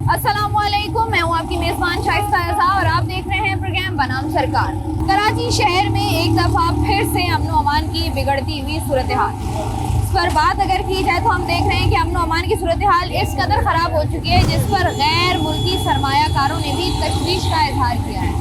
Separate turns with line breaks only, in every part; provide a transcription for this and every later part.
अस्सलामुअलैकुम, मैं हूँ आपकी मेज़बान शाइस्ता रज़ा और आप देख रहे हैं प्रोग्राम बनाम सरकार। कराची शहर में एक दफ़ा फिर से अमन व अमान की बिगड़ती हुई सूरत हाल। इस पर बात अगर की जाए तो हम देख रहे हैं कि अमन व अमान की सूरत हाल इस कदर ख़राब हो चुकी है जिस पर गैर मुल्की सरमायाकारों ने भी तशवीश का इजहार किया है।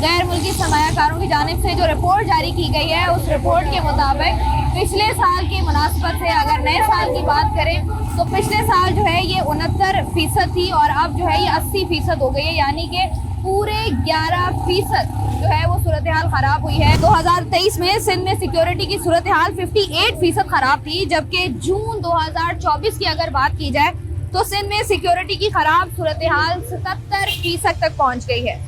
गैर मुल्की सरमायाकारों की जानिब से जो रिपोर्ट जारी की गई है उस रिपोर्ट के मुताबिक पिछले साल की मुनासबत से अगर नए साल की बात करें तो पिछले साल जो है ये 69% थी और अब जो है ये 80% हो गई है, यानी कि पूरे 11% जो है वो सूरत हाल ख़राब हुई है। 2023 में सिंध में सिक्योरिटी की सूरत हाल 58% ख़राब थी, जबकि जून 2024 की अगर बात की जाए तो सिंध में सिक्योरिटी की ख़राब सूरत हाल 77% तक पहुँच गई है।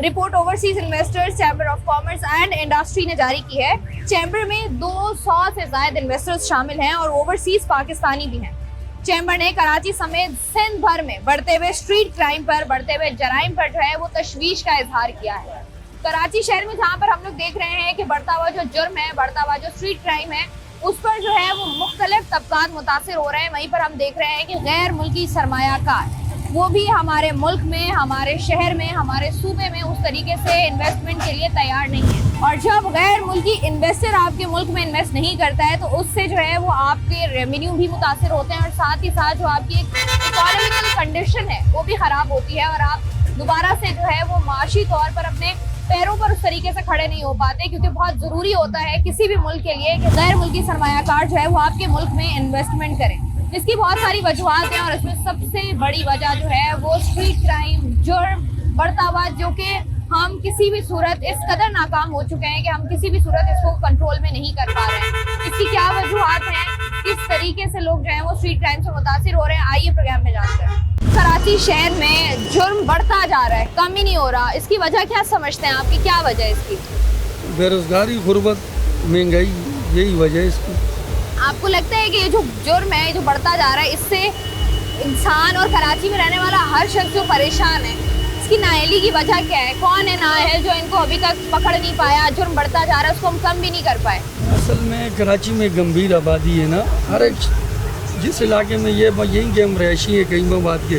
Report overseas investors chamber of commerce and industry ने जारी की है। चैम्बर में 200 से ज़ायद इन्वेस्टर्स शामिल हैं और ओवरसीज पाकिस्तानी भी हैं। चैम्बर ने कराची समेत सिंध भर में बढ़ते हुए स्ट्रीट क्राइम पर, बढ़ते हुए जराइम पर जो है वो तशवीश का इजहार किया है। कराची शहर में जहाँ पर हम लोग देख रहे हैं कि बढ़ता हुआ जो जुर्म है, बढ़ता हुआ जो स्ट्रीट क्राइम है, उस पर जो है वो मुख्तलिफ तबकात मुतासिर हो रहे हैं। वहीं पर हम देख रहे हैं कि गैर मुल्की सरमायाकार वो भी हमारे मुल्क में, हमारे शहर में, हमारे सूबे में उस तरीके से इन्वेस्टमेंट के लिए तैयार नहीं है। और जब गैर मुल्की इन्वेस्टर आपके मुल्क में इन्वेस्ट नहीं करता है तो उससे जो है वो आपके रेवेन्यू भी मुतासिर होते हैं और साथ ही साथ जो आपकी एक इकोनॉमिकल कंडीशन है वो भी ख़राब होती है और आप दोबारा से जो है वो माशी तौर पर अपने पैरों पर उस तरीके से खड़े नहीं हो पाते, क्योंकि बहुत ज़रूरी होता है किसी भी मुल्क के लिए कि गैर मुल्की सरमायाकार जो है वो आपके मुल्क में इन्वेस्टमेंट करें। इसकी बहुत सारी वजूहत हैं और इसमें सबसे बड़ी वजह जो है वो स्ट्रीट क्राइम, जुर्म बढ़ता हुआ, जो कि हम किसी भी सूरत इस कदर नाकाम हो चुके हैं कि हम किसी भी सूरत इसको कंट्रोल में नहीं कर पा रहे हैं। इसकी क्या वजूहत हैं, किस तरीके से लोग जो हैं वो स्ट्रीट क्राइम से मुतासिर हो रहे हैं, आइए प्रोग्राम में जानते हैं। कराची शहर में जुर्म बढ़ता जा रहा है, कम ही नहीं हो रहा। इसकी वजह क्या समझते हैं आपकी, क्या वजह है इसकी?
बेरोजगारी, गुर्बत, महंगाई, यही वजह है इसकी।
आपको लगता है कि ये जो जुर्म है जो बढ़ता जा रहा है इससे इंसान और कराची में रहने वाला हर शख्स जो परेशान है, इसकी नाअहली की वजह क्या है? कौन है नाअहल जो इनको अभी तक पकड़ नहीं पाया, जुर्म बढ़ता जा रहा है उसको हम कम भी नहीं कर पाए?
असल में कराची में गंभीर आबादी है ना, हर एक जिस इलाके में ये यही गेम रहायशी है, कई बात के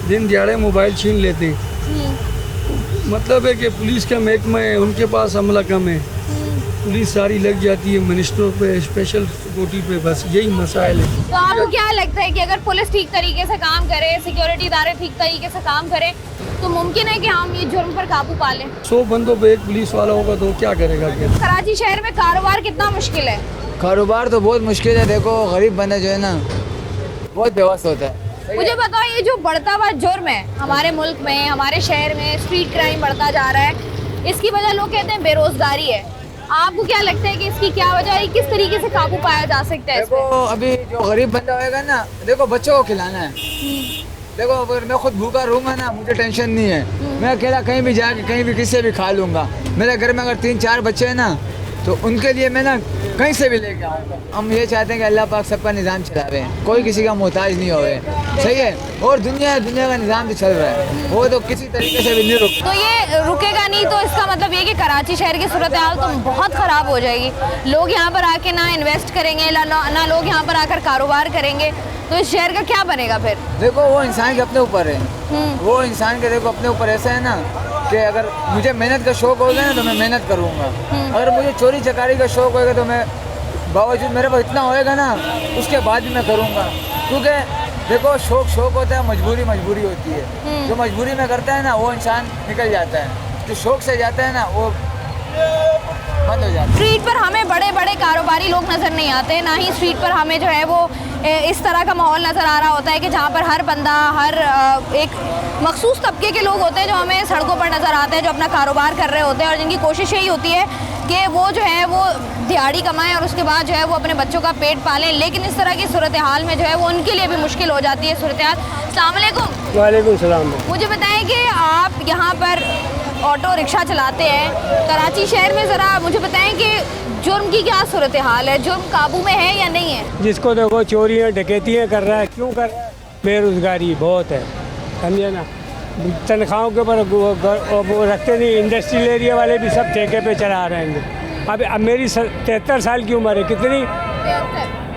दिन दिहाड़े मोबाइल छीन लेते हैं। मतलब है कि पुलिस का महकमा है, उनके पास अमला कम है, पुलिस सारी लग जाती है मिनिस्टरों पे, स्पेशल सिक्योरिटी पे, बस यही मसाइल है।
तो आपको क्या लगता है कि अगर पुलिस ठीक तरीके से काम करे, सिक्योरिटी इदारे ठीक तरीके से काम करें तो मुमकिन है कि हम ये जुर्म पर काबू पा लें?
100 बंदों पे एक पुलिस वाला होगा तो क्या करेगा?
कराची शहर में कारोबार कितना मुश्किल है?
कारोबार तो बहुत मुश्किल है। देखो गरीब बंदा जो है ना बहुत बेवस होता है।
मुझे बताओ, ये जो बढ़ता हुआ जुर्म है हमारे मुल्क में, हमारे शहर में स्ट्रीट क्राइम बढ़ता जा रहा है, इसकी वजह लोग कहते हैं बेरोजगारी है। आपको क्या लगता है कि इसकी क्या वजह है, किस तरीके से काबू पाया जा सकता है?
देखो अभी जो गरीब बंदा होएगा ना, देखो बच्चों को खिलाना है। देखो अगर मैं खुद भूखा रहूँगा ना, मुझे टेंशन नहीं है, मैं अकेला कहीं भी जाके कहीं भी किसी भी खा लूँगा। मेरे घर में अगर 3-4 बच्चे हैं ना तो उनके लिए मैं ना कहीं से भी लेके आऊँगा। हम ये चाहते हैं कि अल्लाह पाक सबका निज़ाम चलावे, कोई किसी का मोहताज नहीं होवे, सही है। और दुनिया का निज़ाम तो चल रहा है, वो तो किसी तरीके से भी नहीं रुकता।
तो ये रुकेगा नहीं, तो इसका मतलब ये कि कराची शहर की सूरत हाल तो बहुत ख़राब हो जाएगी। लोग यहाँ पर आके ना इन्वेस्ट करेंगे, ना लोग यहाँ पर आकर कारोबार करेंगे, तो इस शहर का क्या बनेगा फिर?
देखो वो इंसान के अपने ऊपर है, वो इंसान के देखो अपने ऊपर ऐसा है ना कि अगर मुझे मेहनत का शौक होगा ना तो मैं मेहनत करूँगा। अगर मुझे चोरी चकारी का शौक होगा तो मैं बावजूद मेरे पास इतना होएगा ना उसके बाद भी मैं करूँगा। क्योंकि देखो शौक होता है, मजबूरी होती है। जो मजबूरी में करता है ना वो इंसान निकल जाता है, जो शौक से जाता है ना वो बंद हो जाता है।
स्ट्रीट पर हमें बड़े बड़े कारोबारी लोग नज़र नहीं आते, ना ही स्ट्रीट पर हमें जो है वो इस तरह का माहौल नज़र आ रहा होता है कि जहाँ पर हर बंदा, हर एक मखसूस तबके के लोग होते हैं जो हमें सड़कों पर नज़र आते हैं, जो अपना कारोबार कर रहे होते हैं और जिनकी कोशिश यही होती है कि वो जो है वो दिहाड़ी कमाएं और उसके बाद जो है वो अपने बच्चों का पेट पालें। लेकिन इस तरह की सूरत हाल में जो है वो उनके लिए भी मुश्किल हो जाती है सूरत हाल। अस्सलाम वालेकुम।
वालेकुम सलाम।
मुझे बताएं कि आप यहाँ पर ऑटो रिक्शा चलाते हैं कराची शहर में, ज़रा मुझे बताएं कि जुर्म की क्या सूरत हाल है, जुर्म काबू में है या नहीं है?
जिसको देखो चोरियाँ डकैतियाँ कर रहा है, क्यों कर रहा है? बेरोज़गारी बहुत है, समझे ना। तनख्वाहों के ऊपर वो रखते नहीं, इंडस्ट्रियल एरिया वाले भी सब ठेके पे चला रहे हैं। अब मेरी 73 साल की उम्र है। कितनी?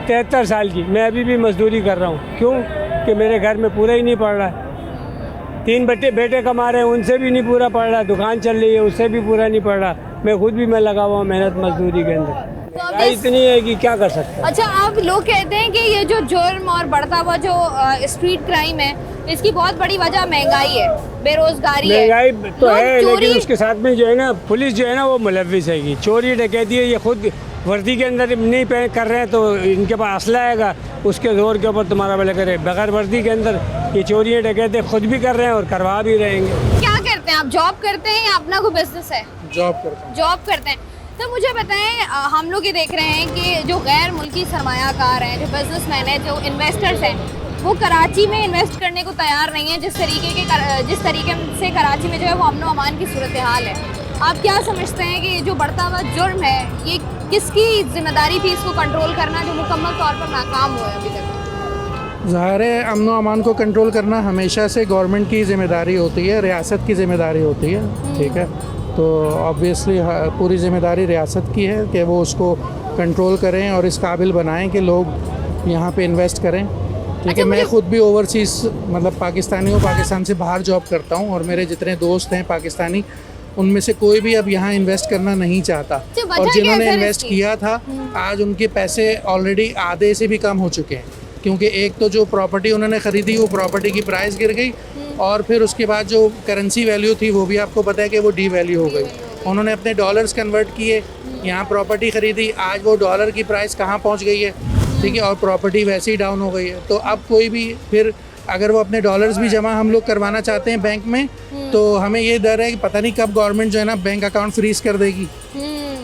73 साल की। मैं अभी भी मजदूरी कर रहा हूँ। क्यों? कि मेरे घर में पूरा ही नहीं पड़ रहा है। 3 बेटे कमा रहे हैं, उनसे भी नहीं पूरा पड़ रहा, दुकान चल रही है उससे भी पूरा नहीं पड़ रहा। मैं खुद भी मैं लगा हुआ हूँ मेहनत मजदूरी के अंदर, महंगाई इतनी है कि क्या कर सकते हैं।
अच्छा, अब लोग कहते हैं कि ये जो जुर्म और बढ़ता हुआ जो स्ट्रीट क्राइम है, इसकी बहुत बड़ी वजह महंगाई है, बेरोजगारी है।
महंगाई तो
लोग
है,
चोरी-
लेकिन उसके साथ में जो है ना पुलिस जो है ना वो मुलविस है कि चोरी डकैती है, ये खुद वर्दी के अंदर नहीं पहन कर रहे हैं तो इनके पास असला आएगा, उसके जोर के ऊपर तुम्हारा भला करे। बगैर वर्दी के अंदर ये चोरियाँ डकैते खुद भी कर रहे हैं और करवा भी रहेंगे।
क्या करते हैं आप? जॉब करते हैं या अपना कोई बिजनेस है?
जॉब करता हूँ।
जॉब करते हैं। तो मुझे बताएं, हम लोग ये देख रहे हैं कि जो गैर मुल्की सरमायाकार हैं, जो बिजनेसमैन हैं, जो इन्वेस्टर्स हैं, वो कराची में इन्वेस्ट करने को तैयार नहीं है। जिस तरीके से कराची में जो है वो अमन व अमान की सूरत हाल है, आप क्या समझते हैं कि ये जो बढ़ता हुआ जुर्म है, ये किसकी जिम्मेदारी थी इसको कंट्रोल करना, जो मुकम्मल तौर पर नाकाम हुआ है अभी तक?
ज़ाहिर है अमन व अमान को कंट्रोल करना हमेशा से गवर्नमेंट की ज़िम्मेदारी होती है, रियासत की ज़िम्मेदारी होती है, ठीक है। तो ऑब्वियसली पूरी ज़िम्मेदारी रियासत की है कि वो उसको कंट्रोल करें और इस काबिल बनाएं कि लोग यहाँ पे इन्वेस्ट करें, ठीक
अच्छा,
है। मैं
मुझे-
खुद भी ओवरसीज़ मतलब पाकिस्तानी हूँ, पाकिस्तान से बाहर जॉब करता हूँ और मेरे जितने दोस्त हैं पाकिस्तानी, उनमें से कोई भी अब यहाँ इन्वेस्ट करना नहीं चाहता।
वजह
और
क्या
जिन्होंने
है सर
इन्वेस्ट
इसकी?
किया था आज उनके पैसे ऑलरेडी आधे से भी कम हो चुके हैं, क्योंकि एक तो जो प्रॉपर्टी उन्होंने ख़रीदी वो प्रॉपर्टी की प्राइस गिर गई और फिर उसके बाद जो करेंसी वैल्यू थी वो भी आपको पता है कि वो डी वैल्यू हो गई। उन्होंने अपने डॉलर्स कन्वर्ट किए, यहाँ प्रॉपर्टी ख़रीदी, आज वो डॉलर की प्राइस कहाँ पहुँच गई है, ठीक है, और प्रॉपर्टी वैसे ही डाउन हो गई है। तो अब कोई भी फिर अगर वो अपने डॉलर्स भी जमा हम लोग करवाना चाहते हैं बैंक में, तो हमें ये डर है कि पता नहीं कब गवर्नमेंट जो है ना बैंक अकाउंट फ्रीज कर देगी,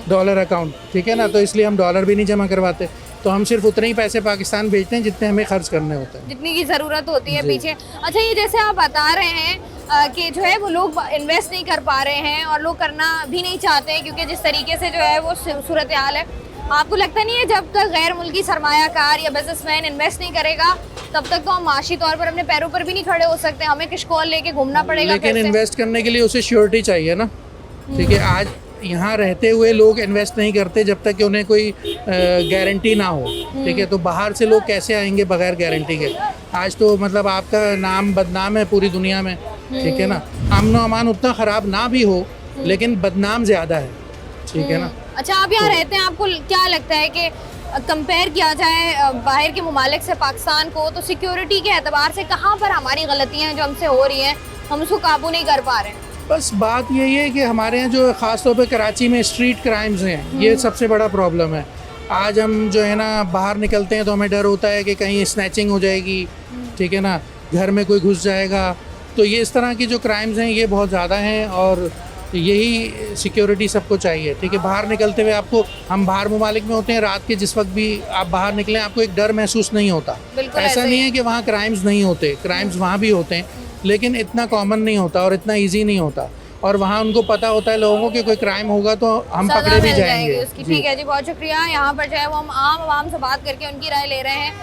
डॉलर अकाउंट, ठीक है ना। तो इसलिए हम डॉलर भी नहीं जमा करवाते, तो हम सिर्फ उतने ही पैसे पाकिस्तान भेजते हैं जितने हमें खर्च करने होते हैं।
जितनी की ज़रूरत होती है पीछे। अच्छा, ये जैसे आप बता रहे हैं कि जो है वो लोग इन्वेस्ट नहीं कर पा रहे हैं और लोग करना भी नहीं चाहते हैं, क्योंकि जिस तरीके से जो है वो सूरत हाल है, आपको लगता नहीं है जब तक गैर मुल्की सरमायाकार या बिजनेसमैन इन्वेस्ट नहीं करेगा तब तक तो हम माशी तौर पर अपने पैरों पर भी नहीं खड़े हो सकते, हमें किश्कोल लेके घूमना पड़ेगा?
लेकिन
फिर से?
इन्वेस्ट करने के लिए उसे श्योरिटी चाहिए ना, ठीक है। आज यहाँ रहते हुए लोग इन्वेस्ट नहीं करते जब तक कि उन्हें कोई गारंटी ना हो, ठीक है। तो बाहर से लोग कैसे आएंगे बगैर गारंटी के? आज तो मतलब आपका नाम बदनाम है पूरी दुनिया में, ठीक है ना। अमन व अमान उतना ख़राब ना भी हो लेकिन बदनाम ज़्यादा है, ठीक है ना।
अच्छा, आप यहाँ रहते हैं, आपको क्या लगता है कि कंपेयर किया जाए बाहर के ममालिक से पाकिस्तान को, तो सिक्योरिटी के एतबार से कहाँ पर हमारी गलतियाँ हैं जो हमसे हो रही हैं, हम उसको काबू नहीं कर पा रहे हैं?
बस बात यही है कि हमारे यहाँ जो ख़ास तौर पे कराची में स्ट्रीट क्राइम्स हैं, ये सबसे बड़ा प्रॉब्लम है। आज हम जो है ना बाहर निकलते हैं तो हमें डर होता है कि कहीं स्नैचिंग हो जाएगी, ठीक है ना, घर में कोई घुस जाएगा। तो ये इस तरह की जो क्राइम्स हैं ये बहुत ज़्यादा हैं और यही सिक्योरिटी सबको चाहिए, ठीक है। बाहर निकलते हुए आपको, हम बाहर ममालिक में होते हैं, रात के जिस वक्त भी आप बाहर निकलें आपको एक डर महसूस नहीं होता।
बिल्कुल
ऐसा
ऐसे
नहीं
ही।
है कि वहाँ क्राइम्स नहीं होते, क्राइम्स वहाँ भी होते हैं, लेकिन इतना कॉमन नहीं होता और इतना इजी नहीं होता। और वहाँ उनको पता होता है लोगों को कि कोई क्राइम होगा तो हम
सजा
पकड़े भी
मिल जाएगी
जाएंगे
उसकी।
जी।
ठीक है जी, बहुत शुक्रिया। यहाँ पर जो है वो हम आम आवाम से बात करके उनकी राय ले रहे हैं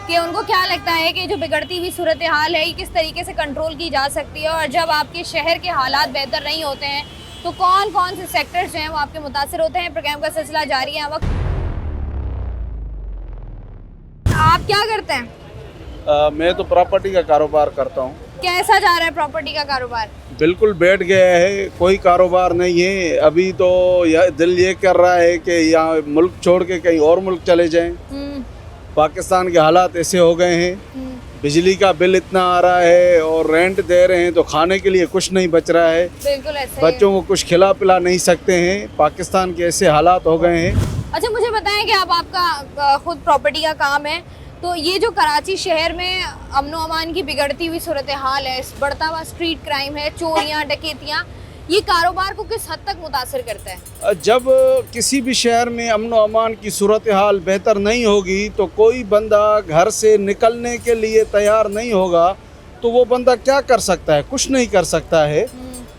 कि उनको क्या लगता है कि जो बिगड़ती हुई सूरत हाल है ये किस तरीके से कंट्रोल की जा सकती है, और जब आपके शहर के हालात बेहतर नहीं होते हैं तो कौन कौन से सेक्टर्स जो हैं वो आपके मुतासिर होते हैं। प्रोग्राम का सिलसिला जारी है। वक्त आप क्या करते हैं?
मैं तो प्रॉपर्टी का कारोबार करता हूँ।
कैसा जा रहा है प्रॉपर्टी का कारोबार?
बिल्कुल बैठ गया है, कोई कारोबार नहीं है। अभी तो दिल ये कर रहा है कि यहाँ मुल्क छोड़ के कहीं और मुल्क चले जाएं। पाकिस्तान के हालात ऐसे हो गए हैं, बिजली का बिल इतना आ रहा है और रेंट दे रहे हैं तो खाने के लिए कुछ नहीं बच रहा है।
बिल्कुल ऐसे ही।
बच्चों को कुछ खिला पिला नहीं सकते हैं। पाकिस्तान के ऐसे हालात हो गए हैं।
अच्छा, मुझे बताएं कि अब आपका खुद प्रॉपर्टी का काम है, तो ये जो कराची शहर में अमन व अमान की बिगड़ती हुई सूरत हाल है, बढ़ता हुआ स्ट्रीट क्राइम है, चोरियां डकैतियां, ये कारोबार को किस हद तक मुतासर करता है?
जब किसी भी शहर में अमन व अमान की सूरत हाल बेहतर नहीं होगी तो कोई बंदा घर से निकलने के लिए तैयार नहीं होगा, तो वो बंदा क्या कर सकता है? कुछ नहीं कर सकता है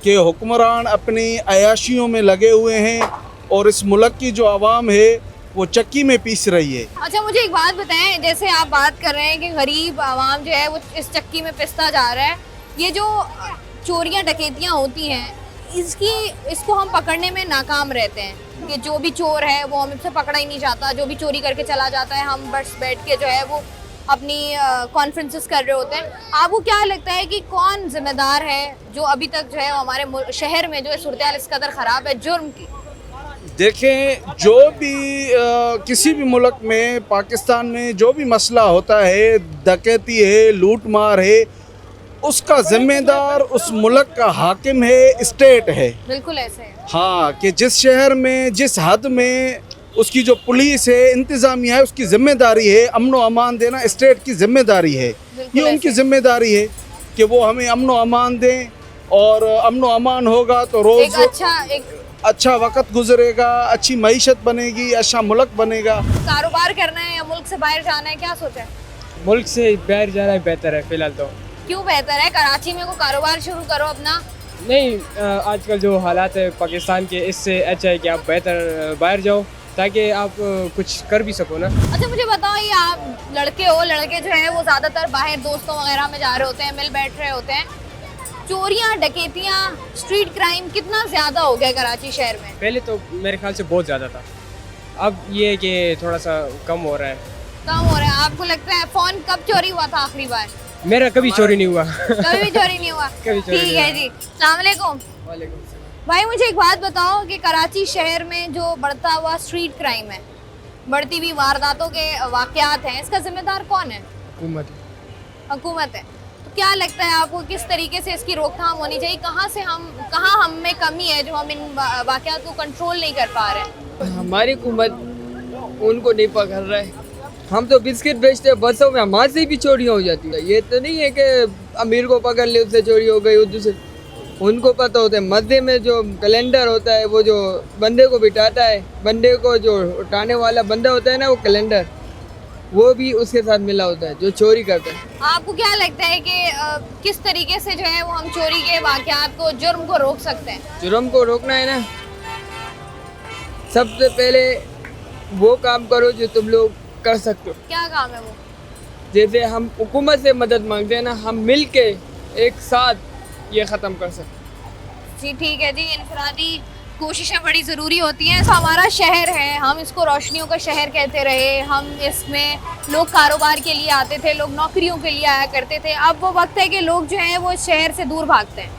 कि हुक्मरान अपनी अयाशियों में लगे हुए हैं और इस मुल्क की जो आवाम है वो चक्की में पीस रही है।
अच्छा, मुझे एक बात बताएं, जैसे आप बात कर रहे हैं कि गरीब आवाम जो है वो इस चक्की में पिसता जा रहा है, ये जो चोरियां डकैतियां होती हैं इसको हम पकड़ने में नाकाम रहते हैं कि जो भी चोर है वो हमसे पकड़ा ही नहीं जाता, जो भी चोरी करके चला जाता है हम बस बैठ के जो है वो अपनी कॉन्फ्रेंसेस कर रहे होते हैं। आपको क्या लगता है कि कौन जिम्मेदार है जो अभी तक जो है वो हमारे शहर में जो है सूरत हाल इस कदर ख़राब है जुर्म की?
देखें, जो भी किसी भी मुल्क में, पाकिस्तान में जो भी मसला होता है, डकैती है, लूट मार है, उसका जिम्मेदार उस मुल्क का हाकिम है, स्टेट है।
बिल्कुल ऐसे है।
हाँ, कि जिस शहर में, जिस हद में उसकी जो पुलिस है, इंतज़ामिया है, उसकी ज़िम्मेदारी है अमन व अमान देना, स्टेट की ज़िम्मेदारी है। ये उनकी ज़िम्मेदारी है कि वो हमें अमन व अमान दें, और अमन व अमान होगा तो रोज़
एक
अच्छा वक्त गुजरेगा, अच्छी मईशत बनेगी, अच्छा मुल्क बनेगा।
कारोबार करना है या मुल्क से बाहर जाना है, क्या सोचा है?
मुल्क से बाहर जाना बेहतर है फिलहाल तो।
क्यों बेहतर है? कराची में को कारोबार शुरू करो अपना।
नहीं, आजकल जो हालात है पाकिस्तान के, इससे अच्छा है कि आप बेहतर बाहर जाओ ताकि आप कुछ कर भी सको ना।
अच्छा मुझे बताओ, ये आप लड़के हो, लड़के जो है वो ज़्यादातर बाहर दोस्तों वगैरह में जा रहे होते हैं, मिल बैठ रहे होते हैं, चोरियां, डकैतियां, स्ट्रीट क्राइम कितना ज़्यादा हो गया कराची शहर में?
पहले तो मेरे ख्याल से बहुत ज़्यादा था, अब ये है कि थोड़ा सा कम हो रहा है।
कम हो रहा है? आपको लगता है? फ़ोन कब चोरी हुआ था आखिरी बार?
मेरा कभी चोरी नहीं हुआ।
कभी भी चोरी नहीं हुआ?
कभी चोरी
ठीक
नहीं
है जी। अस्सलाम वालेकुम। भाई मुझे एक बात बताओ कि कराची शहर में जो बढ़ता हुआ स्ट्रीट क्राइम है, बढ़ती हुई वारदातों के वाकयात हैं, इसका जिम्मेदार कौन है? हुकूमत है। तो क्या लगता है आपको, किस तरीके से इसकी रोकथाम होनी चाहिए? कहाँ हम में कमी है जो हम इन वाकयात को कंट्रोल नहीं कर पा रहे हैं?
हमारी हुकूमत उनको नहीं पकड़ रहा है। हम तो बिस्किट बेचते हैं, बसों में हमारे से भी चोरियाँ हो जाती है। ये तो नहीं है कि अमीर को पकड़ ले उससे चोरी हो गई, दूसरे उनको पता होता है। मस्जिद में जो कैलेंडर होता है, वो जो बंदे को बिठाता है, बंदे को जो उठाने वाला बंदा होता है ना, वो कैलेंडर, वो भी उसके साथ मिला होता है जो चोरी करता है।
आपको क्या लगता है कि किस तरीके से जो है वो हम चोरी के वाकयात को, जुर्म को रोक सकते हैं?
जुर्म को रोकना है ना, सबसे पहले वो काम करो जो तुम लोग कर सकते हो।
क्या काम है वो?
जैसे हम हुकूमत से मदद मांगते हैं ना, हम मिल के एक साथ ये ख़त्म कर सकते।
जी ठीक है जी। इनफरादी कोशिशें बड़ी ज़रूरी होती हैं। तो हमारा शहर है, हम इसको रोशनियों का शहर कहते रहे, हम इसमें लोग कारोबार के लिए आते थे, लोग नौकरियों के लिए आया करते थे। अब वो वक्त है कि लोग जो हैं वो शहर से दूर भागते हैं।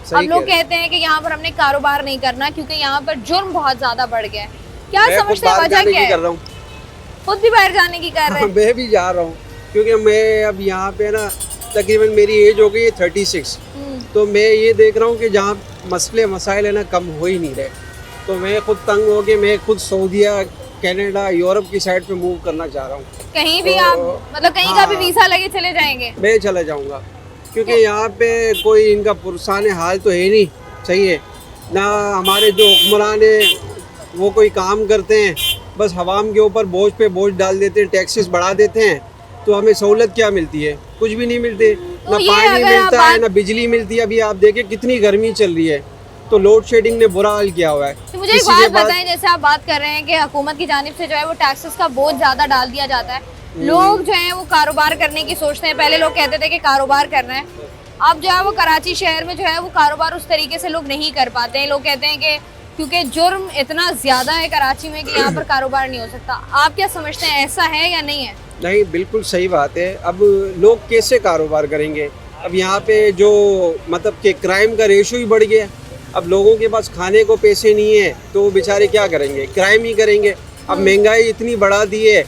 अब लोग कहते हैं कि यहाँ पर हमने कारोबार नहीं करना क्योंकि यहाँ पर जुर्म बहुत ज़्यादा बढ़ गया है। क्या समझते हैं वजह क्या है? खुद भी बाहर जाने की कर रहे हैं?
मैं भी जा रहा हूँ क्योंकि मैं अब यहाँ पे ना तकरीबन मेरी एज हो गई है 36। तो मैं ये देख रहा हूँ कि जहाँ मसले मसाइल है ना कम हो ही नहीं रहे, तो मैं खुद तंग हो के मैं खुद सऊदीया, कनाडा, यूरोप की साइड पे मूव करना चाह रहा हूँ।
कहीं भी आप मतलब कहीं का भी वीज़ा लगे चले जाएंगे?
मैं चला जाऊँगा क्योंकि यहाँ पे कोई इनका पुरसाने हाल तो है नहीं, सही है ना। हमारे जो हुक्मरान है वो कोई काम करते हैं, बस हवाम के ऊपर बोझ पे बोझ डाल देते हैं, टैक्सेस बढ़ा देते हैं, तो हमें सहूलत क्या मिलती है? कुछ भी नहीं मिलते, ना पानी मिलता है, ना बिजली मिलती है। अभी आप देखें कितनी गर्मी चल रही है, तो लोड शेडिंग ने बुरा हाल किया हुआ है।
तो मुझे एक बात बताएं, जैसे आप बात कर रहे हैं कि हुकूमत की जानिब से जो है वो टैक्सेस का बोझ ज़्यादा डाल दिया जाता है, लोग जो है वो कारोबार करने की सोचते हैं। पहले लोग कहते थे कि कारोबार करना है, अब जो है वो कराची शहर में जो है वो कारोबार उस तरीके से लोग नहीं कर पाते हैं। लोग कहते हैं कि क्योंकि जुर्म इतना ज़्यादा है कराची में कि यहाँ पर कारोबार नहीं हो सकता। आप क्या समझते हैं, ऐसा है या नहीं है?
नहीं, बिल्कुल सही बात है। अब लोग कैसे कारोबार करेंगे? अब यहाँ पे जो मतलब कि क्राइम का रेशो ही बढ़ गया। अब लोगों के पास खाने को पैसे नहीं है तो वो बेचारे क्या करेंगे? क्राइम ही करेंगे। अब महंगाई इतनी बढ़ा दी है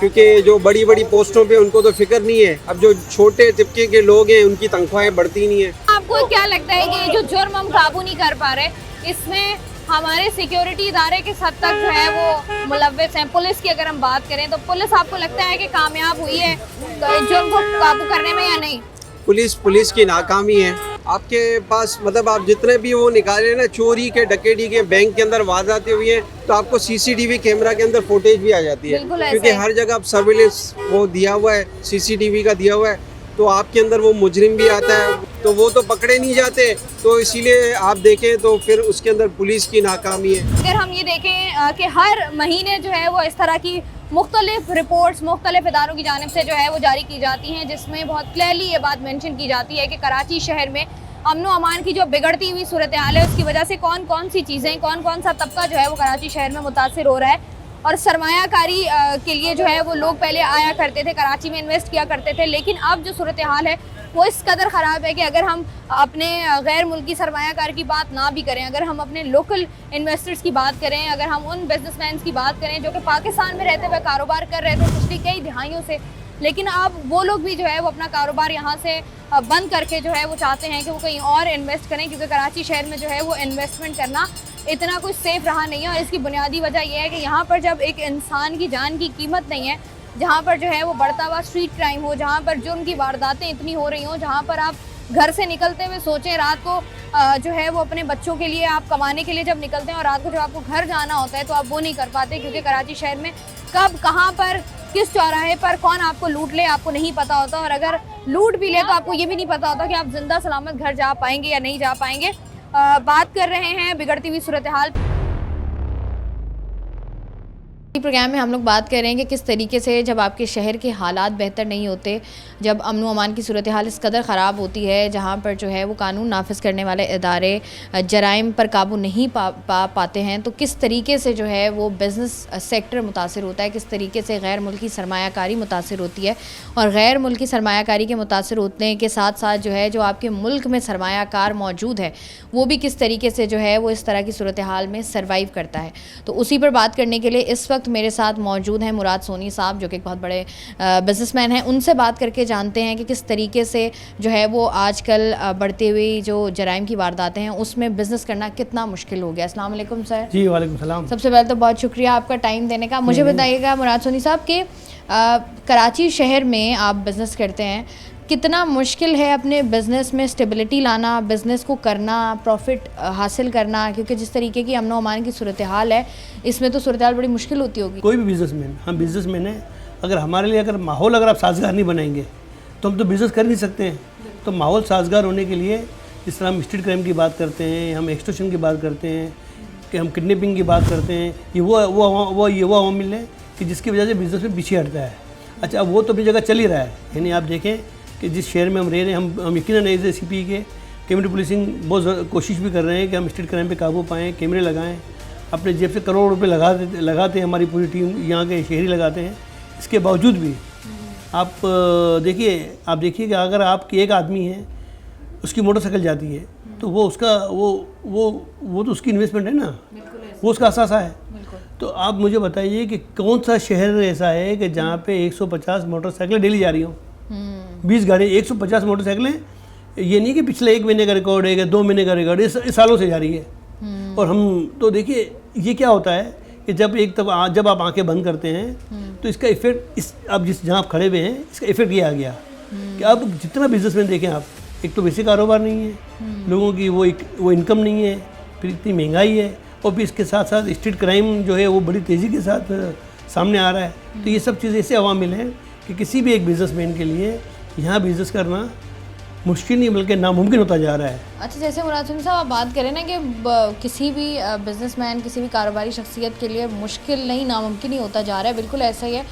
क्योंकि जो बड़ी बड़ी पोस्टों पे उनको तो फिक्र नहीं है। अब जो छोटे तबके के लोग हैं उनकी तनख्वाहें बढ़ती नहीं है।
आपको क्या लगता है कि जो जुर्म हम काबू नहीं कर पा रहे, इसमें हमारे सिक्योरिटी इदारे किस हद तक जो है वो मुलव्वस हैं? पुलिस की अगर हम बात करें तो पुलिस आपको लगता है कि कामयाब हुई है जुर्म को काबू करने में या नहीं?
पुलिस की नाकामी है। आपके पास मतलब आप जितने भी वो निकाले ना चोरी के, डकैती के, बैंक के अंदर वारदातें हुई हैं, तो आपको सीसीटीवी कैमरा के अंदर फुटेज भी आ जाती है क्योंकि हर जगह अब सर्विलेंस वो दिया हुआ है, सीसीटीवी का दिया हुआ है, तो आपके अंदर वो मुजरिम भी आता है, तो वो तो पकड़े नहीं जाते। तो इसीलिए आप देखें तो फिर उसके अंदर पुलिस की नाकामी है।
अगर हम ये देखें कि हर महीने जो है वो इस तरह की मुख्तलिफ रिपोर्ट्स मुख्तलिफ इदारों की जानिब से जो है वो जारी की जाती हैं, जिसमें बहुत क्लियरली ये बात मेंशन की जाती है कि कराची शहर में अमन व अमान की जो बिगड़ती हुई सूरत हाल है उसकी वजह से कौन कौन सी चीज़ें, कौन कौन सा तबका जो है वो कराची शहर में मुतासिर हो रहा है। और सरमायाकारी के लिए जो है वो लोग पहले आया करते थे, कराची में इन्वेस्ट किया करते थे। लेकिन अब जो सूरत हाल है वो इस कदर ख़राब है कि अगर हम अपने गैर मुल्की सरमायाकार की बात ना भी करें, अगर हम अपने लोकल इन्वेस्टर्स की बात करें, अगर हम उन बिजनेसमैन की बात करें जो कि पाकिस्तान में रहते हुए कारोबार कर रहे थे पिछली कई दिहाइयों से, लेकिन अब वो लोग भी जो है वो अपना कारोबार यहाँ से बंद करके जो है वो चाहते हैं कि वो कहीं और इन्वेस्ट करें, क्योंकि कराची शहर में जो है वो इन्वेस्टमेंट करना इतना कुछ सेफ रहा नहीं है। और इसकी बुनियादी वजह यह है कि यहाँ पर जब एक इंसान की जान की कीमत नहीं है, जहाँ पर जो है वो बढ़ता हुआ स्ट्रीट क्राइम हो, जहाँ पर जुर्म की वारदातें इतनी हो रही हों, जहाँ पर आप घर से निकलते हुए सोचें रात को जो है वो अपने बच्चों के लिए आप कमाने के लिए जब निकलते हैं और रात को जब आपको घर जाना होता है तो आप वो नहीं कर पाते, क्योंकि कराची शहर में कब कहाँ पर किस चौराहे पर कौन आपको लूट ले आपको नहीं पता होता, और अगर लूट भी ले तो आपको ये भी नहीं पता होता कि आप जिंदा सलामत घर जा पाएंगे या नहीं जा पाएंगे। बात कर रहे हैं बिगड़ती हुई सूरत हाल प्रोग्राम में। हम लोग बात कर रहे हैं कि किस तरीके से जब आपके शहर के हालात बेहतर नहीं होते, जब अमन व अमान की सूरत हाल इस कदर ख़राब होती है, जहाँ पर जो है वो कानून नाफिज करने वाले इदारे जराइम पर काबू नहीं पाते हैं, तो किस तरीके से जो है वो बिज़नेस सेक्टर मुतासर होता है, किस तरीके से गैर मुल्की सरमायाकारी मुतासर होती है, और गैर मुल्की सरमायाकारी के मुतासर होने के साथ साथ जो है जो आपके मुल्क में सरमायाकार मौजूद है वो भी किस तरीके से जो है वो इस तरह की सूरत हाल में सर्वाइव करता है। तो उसी पर बात करने के लिए इस वक्त मेरे साथ मौजूद हैं मुराद सोनी साहब, जो कि एक बहुत बड़े बिजनेसमैन हैं। उनसे बात करके जानते हैं कि किस तरीके से जो है वो आजकल बढ़ती हुई जो जराइम की वारदातें हैं उसमें बिज़नेस करना कितना मुश्किल हो गया। अस्सलाम वालेकुम सर।
जी वालेकुम सलाम।
सबसे पहले तो बहुत शुक्रिया आपका टाइम देने का। मुझे बताइएगा मुराद सोनी साहब कि कराची शहर में आप बिज़नेस करते हैं, कितना मुश्किल है अपने बिज़नेस में स्टेबिलिटी लाना, बिज़नेस को करना, प्रॉफिट हासिल करना, क्योंकि जिस तरीके की अमन व अमान की सूरत हाल है इसमें तो सूरत हाल बड़ी मुश्किल होती होगी।
कोई भी बिज़नेसमैन, हम बिज़नेसमैन हैं, अगर हमारे लिए अगर माहौल अगर आप साजगार नहीं बनाएंगे तो हम तो बिज़नेस कर नहीं सकते हैं। तो माहौल साजगार होने के लिए जिस तरह हम स्ट्रीट क्राइम की बात करते हैं, हम एक्सटॉर्शन की बात करते हैं, कि हम किडनैपिंग की बात करते हैं, ये वो अवामिल है कि जिसकी वजह से बिज़नेस में पीछे हटता है। अच्छा, अब वो तो अपनी जगह चल ही रहा है, यानी आप देखें कि जिस शहर में हम रह रहे हैं, हम यकीनन एज CP के कम्युनिटी पुलिसिंग बहुत कोशिश भी कर रहे हैं कि हम स्ट्रीट क्राइम पे काबू पाएँ, कैमरे लगाएं, अपने जेब से करोड़ रुपए लगाते हैं, हमारी पूरी टीम यहाँ के शहरी लगाते हैं। इसके बावजूद भी आप देखिए कि अगर आपकी एक आदमी है उसकी मोटरसाइकिल जाती है तो वो उसका वो तो उसकी इन्वेस्टमेंट है ना, वो उसका असासा है। तो आप मुझे बताइए कि कौन सा शहर ऐसा है कि जहाँ पे 150 मोटरसाइकिलें डेली जा रही हों, 20 गाड़ी, 150 मोटरसाइकिलें। ये नहीं कि पिछले 1 महीने का रिकॉर्ड है कि 2 महीने का रिकॉर्ड है, इस सालों से जा रही है। और हम तो देखिए ये क्या होता है कि जब आप आंखें बंद करते हैं तो इसका इफेक्ट अब जहाँ आप खड़े हुए हैं इसका इफेक्ट ये आ गया कि अब जितना बिजनेसमैन देखें आप, एक तो वैसे कारोबार नहीं है, लोगों की वो इनकम नहीं है, फिर इतनी महंगाई है, और फिर इसके साथ साथ स्ट्रीट क्राइम जो है वो बड़ी तेज़ी के साथ सामने आ रहा है। तो ये सब चीज़ें ऐसे अवामिल हैं कि किसी भी एक बिजनेसमैन के लिए यहाँ बिज़नेस करना मुश्किल नहीं बल्कि नामुमकिन होता जा रहा है। अच्छा,
जैसे मुराद सोनी साहब आप बात करें ना कि किसी भी बिजनेसमैन, किसी भी कारोबारी शख्सियत के लिए मुश्किल नहीं नामुमकिन ही होता जा रहा है, बिल्कुल ऐसा ही है।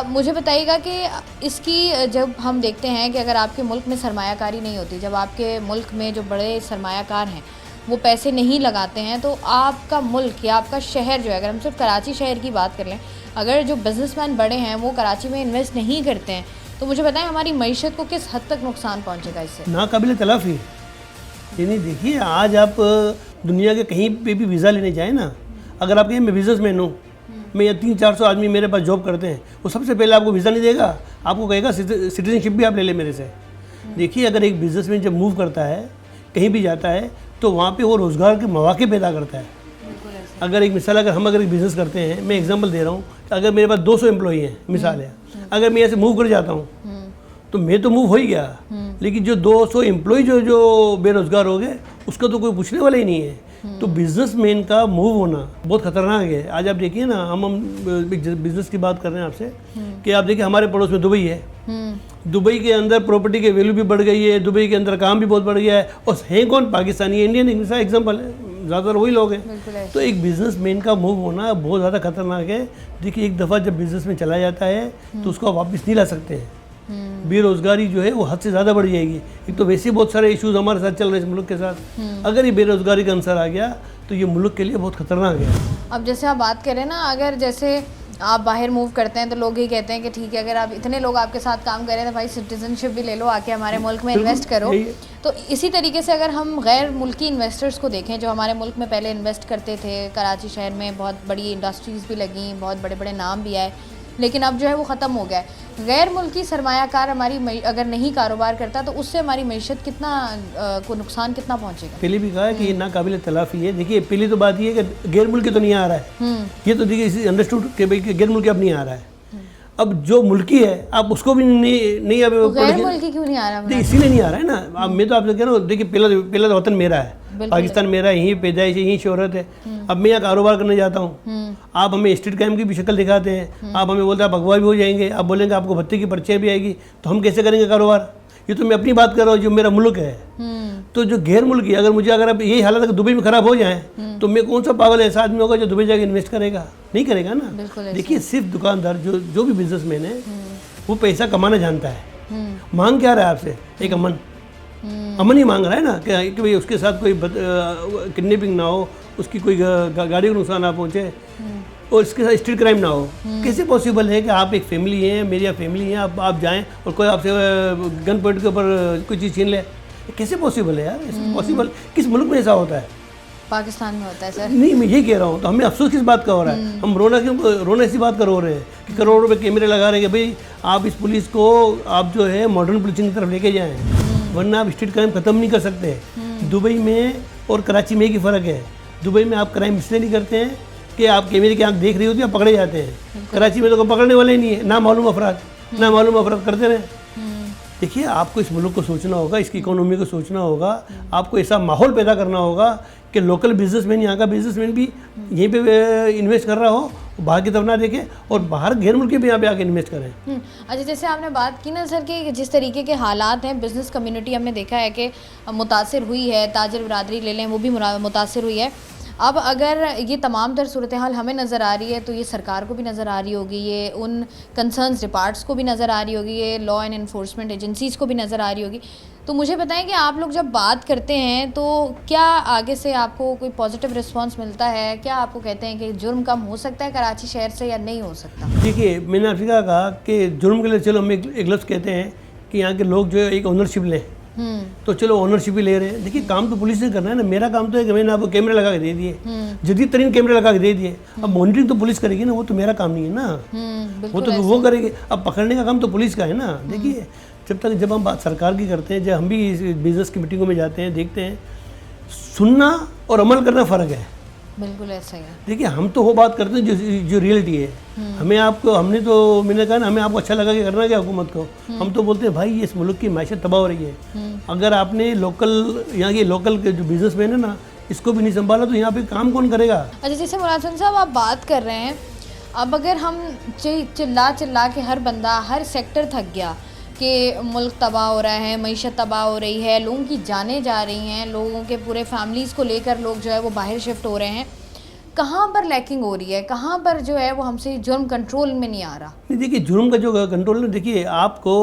मुझे बताइएगा कि इसकी जब हम देखते हैं कि अगर आपके मुल्क में सरमायाकारी नहीं होती, जब आपके मुल्क में जो बड़े सरमायाकार हैं वो पैसे नहीं लगाते हैं, तो आपका मुल्क या आपका शहर जो है, अगर हम सिर्फ कराची शहर की बात कर लें, अगर जो बिजनेसमैन बड़े हैं वो कराची में इन्वेस्ट नहीं करते हैं, तो मुझे बताएं हमारी मईशत को किस हद तक नुकसान पहुंचेगा इससे?
नाकाबिल तलाफ़ी। यानी देखिए, आज आप दुनिया के कहीं पे भी वीज़ा लेने जाए ना, अगर आप कहें मैं बिज़नेसमैन हूँ, मैं 300-400 आदमी मेरे पास जॉब करते हैं, वो सबसे पहले आपको वीज़ा नहीं देगा, आपको कहेगा सिटीजनशिप भी आप ले लें मेरे से। देखिए, अगर एक बिज़नेसमैन जब मूव करता है, कहीं भी जाता है, तो वहाँ पे वो रोज़गार के मौके पैदा करता है। अगर एक मिसाल, अगर एक बिज़नेस करते हैं, मैं एग्जांपल दे रहा हूँ, अगर मेरे पास 200 एम्प्लॉई हैं, मिसाल है, अगर मैं ऐसे मूव कर जाता हूँ तो मैं तो मूव हो ही गया, लेकिन जो 200 एम्प्लॉई जो बेरोज़गार हो गए उसका तो कोई पूछने वाला ही नहीं है। तो बिजनेसमैन का मूव होना बहुत ख़तरनाक है। आज आप देखिए ना, हम बिज़नेस की बात कर रहे हैं आपसे कि आप देखिए हमारे पड़ोस में दुबई है, दुबई के अंदर प्रॉपर्टी की वैल्यू भी बढ़ गई है, दुबई के अंदर काम भी बहुत बढ़ गया है, और है कौन? पाकिस्तानी, इंडियन एग्जाम्पल है, ज़्यादातर वही लोग हैं। तो एक बिजनेसमैन का मूव होना बहुत ज़्यादा खतरनाक है। देखिए, एक दफ़ा जब बिजनेस में चला जाता है तो उसको आप वापस नहीं ला सकते हैं। बेरोज़गारी जो है वो हद से ज़्यादा बढ़ जाएगी। एक तो वैसे बहुत सारे इश्यूज हमारे साथ चल रहे हैं इस मुल्क के साथ, अगर ये बेरोज़गारी का अंसर आ गया तो ये मुल्क के लिए बहुत ख़तरनाक है।
अब जैसे आप बात करें ना, अगर जैसे आप बाहर मूव करते हैं तो लोग ही कहते हैं कि ठीक है, अगर आप इतने लोग आपके साथ काम करें तो भाई सिटीजनशिप भी ले लो, आके हमारे मुल्क में इन्वेस्ट करो। तो इसी तरीके से अगर हम गैर मुल्की इन्वेस्टर्स को देखें जो हमारे मुल्क में पहले इन्वेस्ट करते थे, कराची शहर में बहुत बड़ी इंडस्ट्रीज़ भी लगी, बहुत बड़े बड़े नाम भी आए, लेकिन अब जो है वो ख़त्म हो गया है। गैर मुल्की सरमायाकार हमारी अगर नहीं कारोबार करता तो उससे हमारी मईशत कितना को नुकसान कितना पहुँचेगा।
पहले भी कहा है कि ये नाकाबिल तलाफ़ी है। देखिए पहली तो बात ये है कि गैर मुल्की तो नहीं आ रहा है, ये तो देखिए अंडरस्टूड कि भाई गैर मुल्की अब नहीं आ रहा है। अब जो मुल्की है आप उसको भी नहीं अब
गैर मुल्की क्यों नहीं आ रहा?
इसीलिए नहीं आ रहा है ना। अब मैं तो आपसे कह रहा हूँ, देखिए पहला तो वतन मेरा है, पाकिस्तान मेरा है, यहीं पैदाइश है, यहीं शोहरत है। अब मैं यहाँ कारोबार करने जाता हूँ, आप हमें स्ट्रीट क्राइम की भी शक्ल दिखाते हैं, आप हमें बोलते हैं आप अगवा भी हो जाएंगे, आप बोलेंगे आपको भत्ते की पर्चियाँ भी आएगी, तो हम कैसे करेंगे कारोबार? ये तो मैं अपनी बात कर रहा हूँ, जो मेरा मुल्क है। तो जो गैर मुल्की अगर अब यही हालत अगर दुबई में ख़राब हो जाए तो मैं कौन सा पागल ऐसा आदमी होगा जो दुबई जाकर इन्वेस्ट करेगा? नहीं करेगा ना। देखिए सिर्फ दुकानदार जो भी बिजनेसमैन है वो पैसा कमाना जानता है। मांग क्या रहा है आपसे? एक अमन ही मांग रहा है ना कि भाई उसके साथ कोई किडनैपिंग ना हो, उसकी कोई गाड़ी को नुकसान ना पहुँचे और इसके साथ स्ट्रीट क्राइम ना हो। कैसे पॉसिबल है कि आप एक फैमिली हैं, मेरी फैमिली है, आप जाएं और कोई आपसे गन पॉइंट के ऊपर कोई चीज़ छीन ले? कैसे पॉसिबल है यार? पॉसिबल किस मुल्क में ऐसा होता है?
पाकिस्तान में होता है सर।
नहीं, मैं यही कह रहा हूँ। तो हमें अफसोस किस बात का हो रहा है? हम रोना इसी बात का रो रहे हैं कि करोड़ों रुपए कैमरे लगा रहे हैं कि भाई आप इस पुलिस को आप जो है मॉडर्न पुलिसिंग की तरफ लेके जाएं, वरना आप स्ट्रीट क्राइम ख़त्म नहीं कर सकते। दुबई में और कराची में एक ही फ़र्क है। दुबई में आप क्राइम इसलिए नहीं करते हैं कि आप कैमरे की आंख देख रही होती है, आप पकड़े जाते हैं। कराची में तो कोई पकड़ने वाले ही नहीं है, ना मालूम अफराद करते रहे। देखिए आपको इस मुल्क को सोचना होगा, इसकी इकोनॉमी को सोचना होगा, आपको ऐसा माहौल पैदा करना होगा कि लोकल बिजनेसमैन, यहाँ का बिजनेसमैन भी यहीं पे इन्वेस्ट कर रहा हो, बाहर की तरफ ना देखें और बाहर गैर मुल्की भी यहाँ पे आके इन्वेस्ट करें।
अच्छा, जैसे आपने बात की ना सर कि जिस तरीके के हालात हैं, बिज़नेस कम्युनिटी हमने देखा है कि मुतासिर हुई है, ताजर बरादरी ले लें वो भी मुतासिर हुई है। अब अगर ये तमाम तर सूरत हाल हमें नज़र आ रही है तो ये सरकार को भी नज़र आ रही होगी, ये उन कंसर्न्स डिपार्ट्स को भी नज़र आ रही होगी, ये लॉ एंड इन्फोर्समेंट एजेंसीज़ को भी नज़र आ रही होगी। तो मुझे बताएं कि आप लोग जब बात करते हैं तो क्या आगे से आपको कोई पॉजिटिव रिस्पांस मिलता है? क्या आपको कहते हैं कि जुर्म कम हो सकता है कराची शहर से या नहीं हो सकता?
देखिए मैंने आपसे कहा कि जुर्म के लिए चलो हम एक लफ्ज़ कहते हैं कि यहाँ के लोग जो है एक ओनरशिप लें, तो चलो ओनरशिप ही ले रहे हैं। देखिए काम तो पुलिस ने करना है ना। मेरा काम तो है कि मैंने आपको कैमरे लगा के दे दिए, जदीद तरीन कैमरे लगा के दे दिए। अब मॉनिटरिंग तो पुलिस करेगी ना, वो तो मेरा काम नहीं है ना, वो तो वो करेगी। अब पकड़ने का काम तो पुलिस का है ना। देखिए जब हम बात सरकार की करते हैं, जब हम भी बिजनेस की मीटिंगों में जाते हैं, देखते हैं, सुनना और अमल करना फ़र्क है।
बिल्कुल ऐसा ही है। देखिए
हम तो वो बात करते हैं जो रियलिटी है। मैंने कहा ना, हमें आपको अच्छा लगा कि करना क्या हुकूमत को। हम तो बोलते हैं भाई ये इस मुल्क की मैशत तबाह हो रही है। अगर आपने यहाँ के लोकल के जो बिजनेसमैन है ना, इसको भी नहीं संभाला तो यहाँ पे काम कौन करेगा?
अच्छा, जैसे मुराद हुसैन साहब आप बात कर रहे हैं, अब अगर हम चिल्ला के हर बंदा हर सेक्टर थक गया कि मुल्क तबाह हो रहा है, मईशत तबाह हो रही है, लोगों की जानें जा रही हैं, लोगों के पूरे फैमिलीज़ को लेकर लोग जो है वो बाहर शिफ्ट हो रहे हैं, कहाँ पर लैकिंग हो रही है? कहाँ पर जो है वो हमसे जुर्म कंट्रोल में नहीं आ रहा?
नहीं, देखिए जुर्म का जो कंट्रोल है, देखिए आपको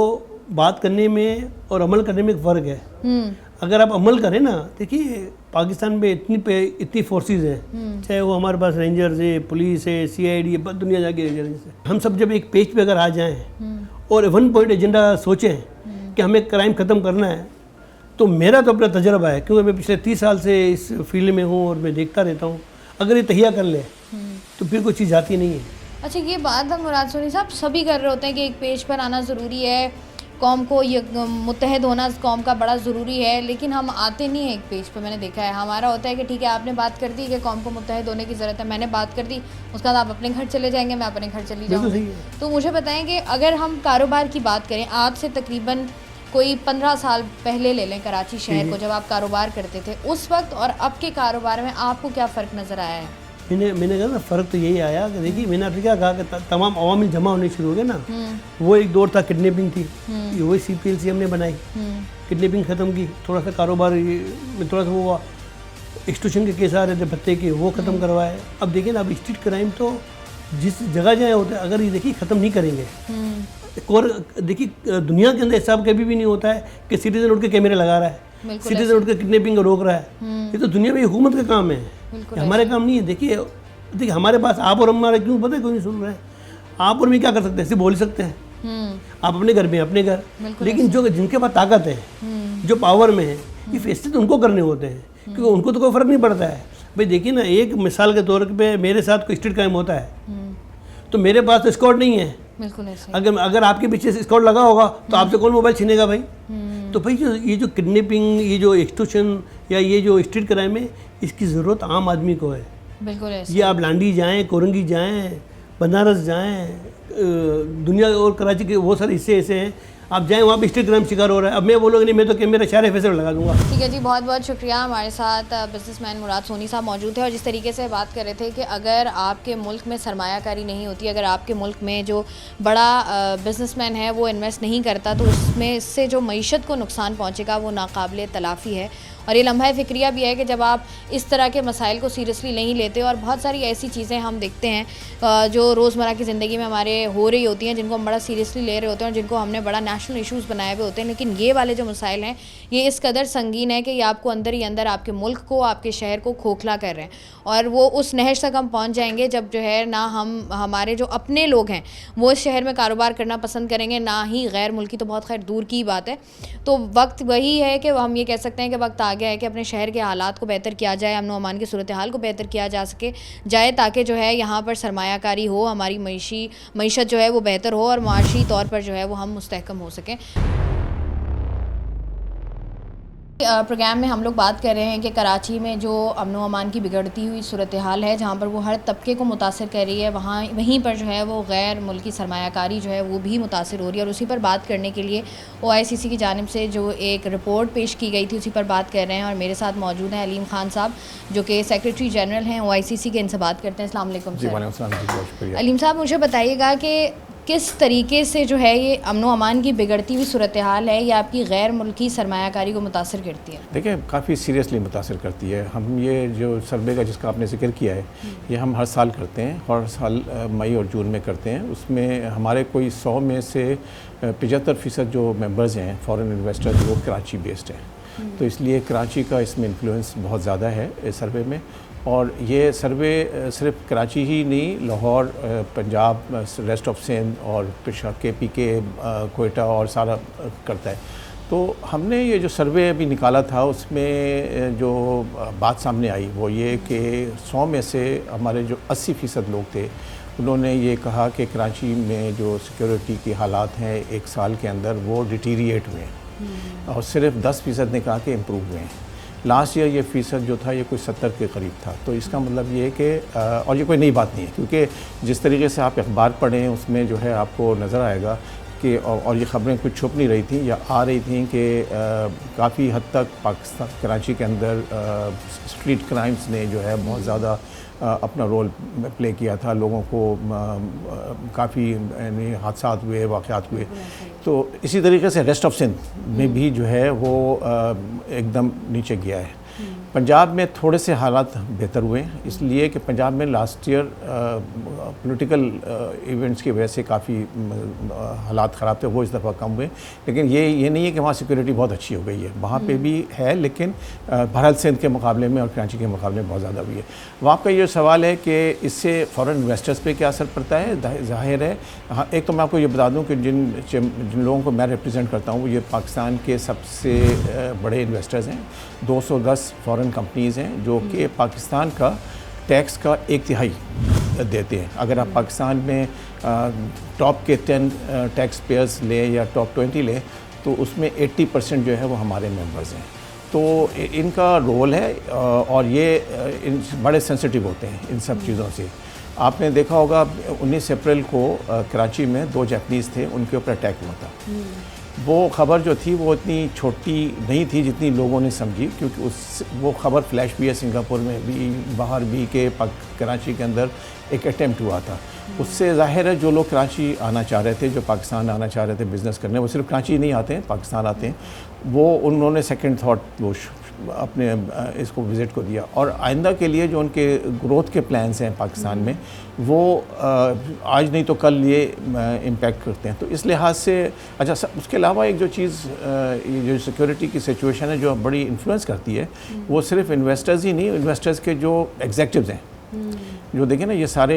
बात करने में और अमल करने में एक फ़र्क है। अगर आप अमल करें ना, देखिए पाकिस्तान में इतनी फोर्सेस हैं, चाहे वो हमारे पास रेंजर्स है, पुलिस है, CID है, दुनिया जाके रेंजर्स है। हम सब जब एक पेज पे अगर आ जाएं और 1 पॉइंट एजेंडा सोचें कि हमें क्राइम ख़त्म करना है, तो मेरा तो अपना तजर्बा है, क्योंकि मैं पिछले 30 साल से इस फील्ड में हूँ और मैं देखता रहता हूँ, अगर ये तहिया कर ले तो फिर कोई चीज़ जाती नहीं है।
अच्छा, ये बात हम मुराद सोनी साहब सभी कर रहे होते हैं कि एक पेज पर आना ज़रूरी है, कौम को ये मुत्तहद होना कौम का बड़ा ज़रूरी है, लेकिन हम आते नहीं हैं एक पेज पे। मैंने देखा है हमारा होता है कि ठीक है आपने बात कर दी कि कौम को मुत्तहद होने की ज़रूरत है, मैंने बात कर दी, उसके बाद आप अपने घर चले जाएंगे, मैं अपने घर चली जाऊँगी। तो मुझे बताएं कि अगर हम कारोबार की बात करें, आज से तकरीबन कोई 15 साल पहले ले लें कराची शहर को, जब आप कारोबार करते थे, उस वक्त और अब के कारोबार में आपको क्या फ़र्क नज़र आया है?
मैंने कहा ना फ़र्क तो यही आया कि देखिए मैंने आपसे क्या कहा कि तमाम अवामिल जमा होने शुरू हो गए ना। वो एक दौर था किडनैपिंग थी, वही CPLC हमने बनाई, किडनैपिंग ख़त्म की, थोड़ा सा कारोबार में थोड़ा सा वो एक्सटॉर्शन के केस आ रहे थे भत्ते के, वो ख़त्म करवाए। अब देखिए ना, अब स्ट्रीट क्राइम तो जिस जगह जहाँ होता है, अगर ये देखिए ख़त्म नहीं करेंगे, और देखिए दुनिया के अंदर ऐसा कभी भी नहीं होता है कि सिटीजन उठ के कैमरे लगा रहा है, सिटीजन उठ के किडनैपिंग को रोक रहा है। ये तो दुनिया में हुकूमत का काम है।
बिल्कुल
हमारे काम नहीं है। देखिए हमारे पास आप और हमारे क्यों पता है, कोई नहीं सुन रहा है। आप और मैं क्या कर सकते हैं, सिर्फ बोल सकते हैं। आप अपने घर में अपने घर, लेकिन जो जिनके पास ताकत है, जो पावर में है, ये फैसले तो उनको करने होते हैं, क्योंकि उनको तो कोई फर्क नहीं पड़ता है। भाई देखिए ना, एक मिसाल के तौर पे मेरे साथ कोई स्ट्रीट क्राइम होता है तो मेरे पास तो स्क्वाड नहीं है।
बिल्कुल ऐसे।
अगर आपके पीछे स्क्वाड लगा होगा तो आपसे कौन मोबाइल छीनेगा भाई। तो भाई ये जो किडनैपिंग, ये जो एक्सटॉर्शन या ये जो स्ट्रीट क्राइम है, इसकी ज़रूरत आम आदमी को है।
बिल्कुल ऐसे।
ये आप लांडी जाएं, कोरंगी जाएं, बनारस जाएं, दुनिया और कराची के बहुत सारे हिस्से ऐसे हैं, आप जाएं वहाँ पे स्ट्रीट क्राइम शिकार हो रहा है। अब मैं बोलूँगा नहीं, मैं तो मेरा शहर फैसला लगा दूंगा।
ठीक है जी, बहुत बहुत शुक्रिया। हमारे साथ बिजनेसमैन मुराद सोनी साहब मौजूद थे और जिस तरीके से बात कर रहे थे कि अगर आपके मुल्क में सरमायाकारी नहीं होती, अगर आपके मुल्क में जो बड़ा बिजनेसमैन है वो इन्वेस्ट नहीं करता, तो उसमें इससे जो मईशत को नुकसान पहुँचेगा वो नाकाबिले तलाफ़ी है। और ये लम्हा फ़िक्रिया भी है कि जब आप इस तरह के मसाइल को सीरियसली नहीं लेते, और बहुत सारी ऐसी चीज़ें हम देखते हैं जो रोज़मर्रा की ज़िंदगी में हमारे हो रही होती हैं, जिनको हम बड़ा सीरियसली ले रहे होते हैं और जिनको हमने बड़ा नेशनल इश्यूज़ बनाए हुए होते हैं, लेकिन ये वाले जो मसाइल हैं ये इस कदर संगीन है कि ये आपको अंदर ही अंदर आपके मुल्क को, आपके शहर को खोखला कर रहे हैं। और वो उस नहज तक हम पहुँच जाएंगे जब जो है ना हमारे जो अपने लोग हैं वो इस शहर में कारोबार करना पसंद करेंगे, ना ही गैर मुल्की, तो बहुत खैर दूर की बात है। तो वक्त वही है कि हम ये कह सकते हैं कि वक्त आ गया है कि अपने शहर के हालात को बेहतर किया जाए, अमन व अमान की सूरत हाल को बेहतर किया जा सके जाए, ताकि जो है यहाँ पर सरमायाकारी हो, हमारी मईशत जो है वो बेहतर हो और माशी तौर पर जो है वो हम मुस्तहकम हो सकें। प्रोग्राम में हम लोग बात कर रहे हैं कि कराची में जो अमन व अमान की बिगड़ती हुई सूरत हाल है, जहाँ पर वो हर तबके को मुतासर कर रही है, वहीं पर जो है वो गैर मुल्की सरमायाकारी जो है वो भी मुतासर हो रही है। और उसी पर बात करने के लिए OICC की जानिब से जो एक रिपोर्ट पेश की गई थी उसी पर बात कर रहे हैं। और मेरे साथ मौजूद हैं अलीम खान साहब, जो कि सेक्रेटरी जनरल हैं OICC के। इनसे बात करते हैं। अस्सलाम वालेकुम सर। अलीम साहब, मुझे बताइएगा कि किस तरीके से जो है ये अमन व अमान की बिगड़ती हुई सूरत हाल है, ये आपकी गैर मुल्की सरमायाकारी को मुतासर करती है?
देखिए, काफ़ी सीरियसली मुतासर करती है। हम ये जो सर्वे का जिसका आपने जिक्र किया है, ये हम हर साल करते हैं, हर साल मई और जून में करते हैं। उसमें हमारे कोई 100 में से 75% जो मेंबर्स हैं फॉरेन इन्वेस्टर्स, वो कराची बेस्ड हैं। तो इसलिए कराची का इसमें इन्फ्लुएंस बहुत ज़्यादा है इस सर्वे में। और ये सर्वे सिर्फ कराची ही नहीं, लाहौर, पंजाब, रेस्ट ऑफ सिंध और KPK, कोयटा और सारा करता है। तो हमने ये जो सर्वे अभी निकाला था उसमें जो बात सामने आई वो ये कि 100 में से हमारे जो 80% लोग थे, उन्होंने ये कहा कि कराची में जो सिक्योरिटी के हालात हैं एक साल के अंदर वो डिटीरिएट हुए हैं, और सिर्फ 10% ने कहा कि इम्प्रूव हुए हैं। लास्ट ईयर ये फ़ीसद जो था ये कोई 70 के करीब था। तो इसका मतलब ये है कि और ये कोई नई बात नहीं है, क्योंकि जिस तरीके से आप अखबार पढ़ें उसमें जो है आपको नज़र आएगा कि और ये ख़बरें कुछ छुप नहीं रही थी या आ रही थी कि काफ़ी हद तक पाकिस्तान कराची के अंदर स्ट्रीट क्राइम्स ने जो है बहुत ज़्यादा अपना रोल प्ले किया था। लोगों को काफ़ी हादसा हुए, वाक़यात हुए। तो इसी तरीके से रेस्ट ऑफ सिंध में भी जो है वो एकदम नीचे गया है। पंजाब में थोड़े से हालात बेहतर हुए, इसलिए कि पंजाब में लास्ट ईयर पॉलिटिकल इवेंट्स की वजह से काफ़ी हालात ख़राब थे, वो इस दफ़ा कम हुए। लेकिन ये नहीं है कि वहाँ सिक्योरिटी बहुत अच्छी हो गई है, वहाँ पे भी है, लेकिन बहरहाल सिंध के मुकाबले में और कराची के मुकाबले में बहुत ज़्यादा हुई है। अब आपका ये सवाल है कि इससे फ़ॉरेन इन्वेस्टर्स पे क्या असर पड़ता है। ज़ाहिर है, हाँ, एक तो मैं आपको ये बता दूँ कि जिन लोगों को मैं रिप्रेजेंट करता हूँ ये पाकिस्तान के सबसे बड़े इन्वेस्टर्स हैं। 210 फॉरेन कंपनीज़ हैं जो कि पाकिस्तान का टैक्स का 1/3 देते हैं। अगर आप पाकिस्तान में टॉप के 10 टैक्स पेयर्स लें या टॉप 20 लें तो उसमें 80% जो है वो हमारे मेंबर्स हैं। तो इनका रोल है और ये बड़े सेंसिटिव होते हैं इन सब चीज़ों से। आपने देखा होगा 19 अप्रैल को कराची में 2 जापानीज़ थे, उनके ऊपर अटैक हुआ था। वो ख़बर जो थी वो इतनी छोटी नहीं थी जितनी लोगों ने समझी, क्योंकि वो ख़बर फ्लैश हुई है सिंगापुर में भी, बाहर भी, के कराची के अंदर एक अटैम्प्ट हुआ था। उससे ज़ाहिर है जो लोग कराची आना चाह रहे थे, जो पाकिस्तान आना चाह रहे थे बिज़नेस करने, वो सिर्फ कराची नहीं आते हैं, पाकिस्तान आते हैं, वो उन्होंने सेकंड थाट वो अपने इसको विज़िट को दिया। और आइंदा के लिए जो उनके ग्रोथ के प्लान्स हैं पाकिस्तान में, वो आज नहीं तो कल ये इम्पैक्ट करते हैं। तो इस लिहाज से अच्छा, उसके अलावा एक जो चीज़, ये जो सिक्योरिटी की सिचुएशन है जो बड़ी इन्फ्लुएंस करती है, वो सिर्फ इन्वेस्टर्स ही नहीं, इन्वेस्टर्स के जो एग्जेक्टिव्स हैं, जो देखें ना, ये सारे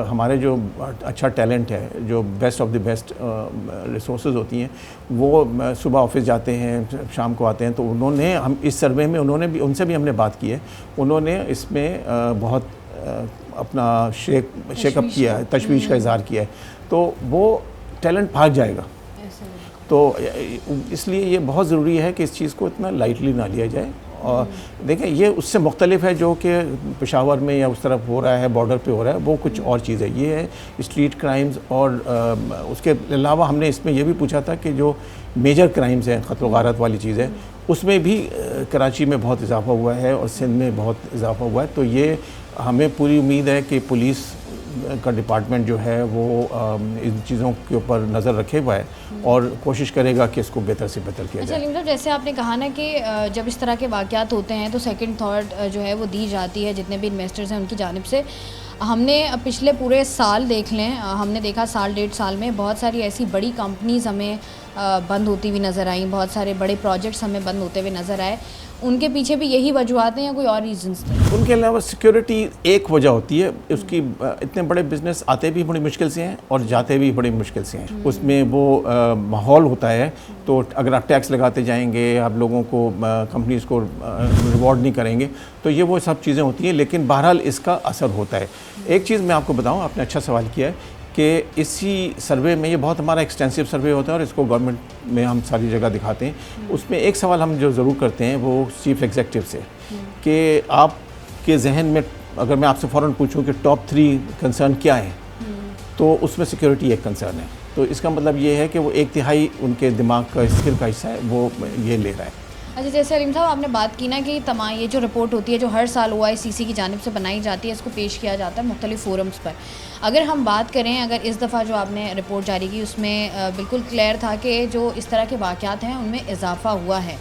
हमारे जो अच्छा टैलेंट है, जो best of the best resources होती हैं, वो सुबह ऑफिस जाते हैं, शाम को आते हैं। तो उन्होंने, हम इस सर्वे में उनसे भी हमने बात की है, उन्होंने इसमें बहुत अपना शेकअप किया है, तशवीश का इजहार किया है। तो वो टैलेंट भाग जाएगा। तो इसलिए ये बहुत ज़रूरी है कि इस चीज़ को इतना लाइटली ना लिया जाए। और देखें, ये उससे मुख्तलिफ है जो कि पेशावर में या उस तरफ हो रहा है, बॉर्डर पे हो रहा है, वो कुछ और चीज़ है। ये है स्ट्रीट क्राइम्स। और उसके अलावा हमने इसमें यह भी पूछा था कि जो मेजर क्राइम्स हैं, क़त्ल गारत वाली चीज़ है, उसमें भी कराची में बहुत इजाफा हुआ है और सिंध में बहुत इजाफा हुआ है। तो ये हमें पूरी उम्मीद है कि पुलिस का डिपार्टमेंट जो है वो इन चीज़ों के ऊपर नज़र रखे हुआ है और कोशिश करेगा कि इसको बेहतर से बेहतर किया जाए।
अच्छा, जैसे आपने कहा ना कि जब इस तरह के वाक़यात होते हैं तो सेकंड थॉट जो है वो दी जाती है जितने भी इन्वेस्टर्स हैं उनकी जानिब से। हमने पिछले पूरे साल देख लें, हमने देखा साल 1.5 साल में बहुत सारी ऐसी बड़ी कंपनीज़ हमें बंद होती हुई नज़र आई, बहुत सारे बड़े प्रोजेक्ट्स हमें बंद होते हुए नज़र आए। उनके पीछे भी यही वजूहत हैं या कोई और रीजंस थे?
उनके अलावा सिक्योरिटी एक वजह होती है उसकी। इतने बड़े बिजनेस आते भी बड़ी मुश्किल से हैं और जाते भी बड़ी मुश्किल से हैं। उसमें वो माहौल होता है। तो अगर आप टैक्स लगाते जाएंगे, आप लोगों को, कंपनीज़ को रिवॉर्ड नहीं करेंगे, तो ये वो सब चीज़ें होती हैं। लेकिन बहरहाल इसका असर होता है। एक चीज़ मैं आपको बताऊँ, आपने अच्छा सवाल किया है कि इसी सर्वे में, ये बहुत हमारा एक्सटेंसिव सर्वे होता है और इसको गवर्नमेंट में हम सारी जगह दिखाते हैं। उसमें एक सवाल हम जो ज़रूर करते हैं वो चीफ़ एग्जेक्टिव से, कि आपके जहन में अगर मैं आपसे फ़ौरन पूछूं कि टॉप 3 कंसर्न क्या है, तो उसमें सिक्योरिटी एक कंसर्न है। तो इसका मतलब ये है कि वो 1/3 उनके दिमाग का, स्किल का हिस्सा है, वो ये ले रहा है।
अच्छा, जैसे अलीम साहब आपने बात की ना कि तमाम ये जो रिपोर्ट होती है जो हर साल OICC की जानिब से बनाई जाती है, इसको पेश किया जाता है मुख्तलिफ फोरम्स पर। अगर हम बात करें, अगर इस दफ़ा जो आपने रिपोर्ट जारी की उसमें बिल्कुल क्लियर था कि जो इस तरह के वाक़यात हैं उनमें इजाफ़ा हुआ है।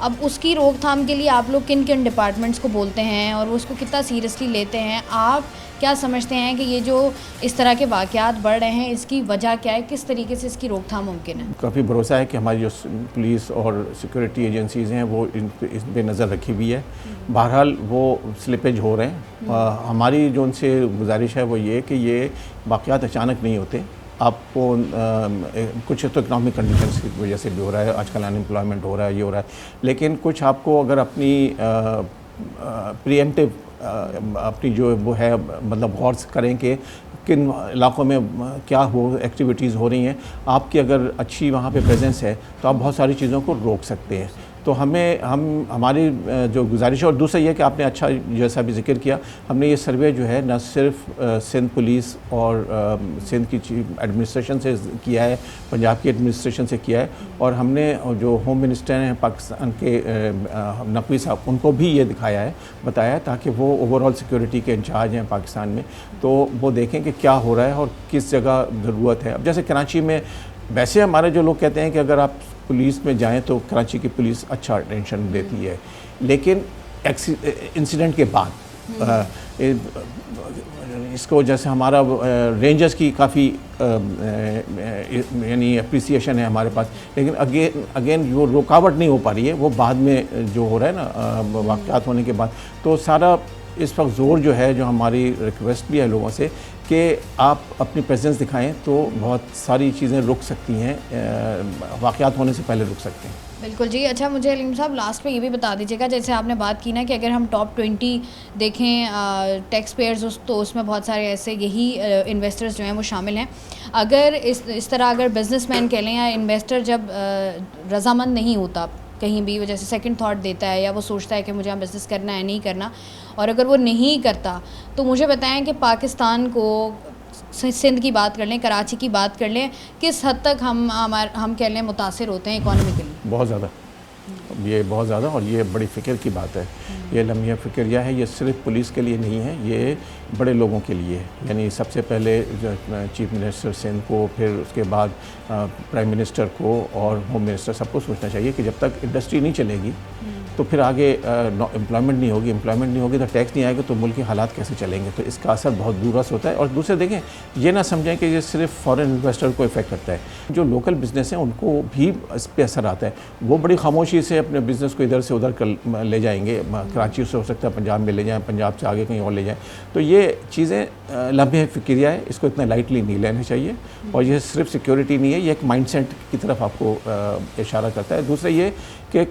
अब उसकी रोकथाम के लिए आप लोग किन किन डिपार्टमेंट्स को बोलते हैं और वो उसको कितना सीरियसली लेते हैं? आप क्या समझते हैं कि ये जो इस तरह के वाक़यात बढ़ रहे हैं, इसकी वजह क्या है? किस तरीके से इसकी रोकथाम मुमकिन है?
काफ़ी भरोसा है कि हमारी जो पुलिस और सिक्योरिटी एजेंसीज़ हैं वो इन पे नज़र रखी हुई है। बहरहाल वो स्लिपेज हो रहे हैं। हमारी जो उनसे गुजारिश है वो ये कि ये वाक़यात अचानक नहीं होते। आपको कुछ तो इकनॉमिक कंडीशंस की वजह से भी हो रहा है, आजकल अनएम्प्लॉयमेंट हो रहा है, ये हो रहा है। लेकिन कुछ आपको अगर अपनी प्रीएम्प्टिव अपनी जो वो है, मतलब गौर करें कि किन इलाक़ों में क्या एक्टिविटीज़ हो रही हैं, आपकी अगर अच्छी वहाँ पे प्रेजेंस है तो आप बहुत सारी चीज़ों को रोक सकते हैं। तो हमारी जो गुजारिश है, और दूसरा ये कि आपने अच्छा जैसा भी जिक्र किया, हमने ये सर्वे जो है न सिर्फ सिंध पुलिस और सिंध की चीफ एडमिनिस्ट्रेशन से किया है, पंजाब की एडमिनिस्ट्रेशन से किया है, और हमने जो होम मिनिस्टर हैं पाकिस्तान के नकवी साहब, उनको भी ये दिखाया है, बताया है, ताकि वो ओवरऑल सिक्योरिटी के इंचार्ज हैं पाकिस्तान में, तो वो देखें कि क्या हो रहा है और किस जगह ज़रूरत है। अब जैसे कराची में, वैसे हमारे जो लोग कहते हैं कि अगर आप पुलिस में जाएं तो कराची की पुलिस अच्छा अटेंशन देती है, लेकिन इंसिडेंट के बाद इसको, जैसे हमारा रेंजर्स की काफ़ी यानी अप्रिसिएशन है हमारे पास, लेकिन अगेन वो रुकावट नहीं हो पा रही है, वो बाद में जो हो रहा है ना वाक़यात होने के बाद। तो सारा इस वक्त ज़ोर जो है, जो हमारी रिक्वेस्ट भी है लोगों से कि आप अपनी प्रेजेंस दिखाएं तो बहुत सारी चीज़ें रुक सकती हैं, वाक़यात होने से पहले रुक सकते हैं।
बिल्कुल जी। अच्छा, मुझे अलीम साहब लास्ट में ये भी बता दीजिएगा, जैसे आपने बात की ना कि अगर हम टॉप 20 देखें टैक्स पेयर्स, तो उसमें बहुत सारे ऐसे यही इन्वेस्टर्स जो हैं वो शामिल हैं। अगर इस तरह अगर बिजनेसमैन कह लें या इन्वेस्टर जब रज़ामंद नहीं होता कहीं भी, वो जैसे सेकंड थॉट देता है या वो सोचता है कि मुझे बिज़नेस करना है, नहीं करना, और अगर वो नहीं करता, तो मुझे बताएं कि पाकिस्तान को, सिंध की बात कर लें, कराची की बात कर लें, किस हद तक हम कह लें मुतासिर होते हैं इकॉनमिकली?
बहुत ज़्यादा, ये बहुत ज़्यादा, और ये बड़ी फ़िक्र की बात है। ये लम्हा फ़िक्रिया है, ये सिर्फ पुलिस के लिए नहीं है, ये बड़े लोगों के लिए है। यानी सबसे पहले चीफ मिनिस्टर सिंध को, फिर उसके बाद प्राइम मिनिस्टर को और होम मिनिस्टर, सबको सोचना चाहिए कि जब तक इंडस्ट्री नहीं चलेगी तो फिर आगे एम्प्लॉयमेंट नहीं होगी, एम्प्लॉयमेंट नहीं होगी तो टैक्स नहीं आएगा, तो मुल्क के हालात कैसे चलेंगे। तो इसका असर बहुत बुरा से होता है। और दूसरे देखें, ये ना समझें कि ये सिर्फ फॉरेन इन्वेस्टर को इफेक्ट करता है, जो लोकल बिजनेस हैं उनको भी इस पर असर आता है। वो बड़ी खामोशी से अपने बिज़नेस को इधर से उधर ले जाएंगे, कराची से हो सकता है पंजाब में ले जाएँ, पंजाब से आगे कहीं और ले जाएँ। तो ये चीज़ें लम्हे फ़िक्रिया है, इसको इतना लाइटली नहीं लेना चाहिए। और ये सिर्फ सिक्योरिटी नहीं है, ये एक माइंडसेट की तरफ आपको इशारा करता है। दूसरा ये कि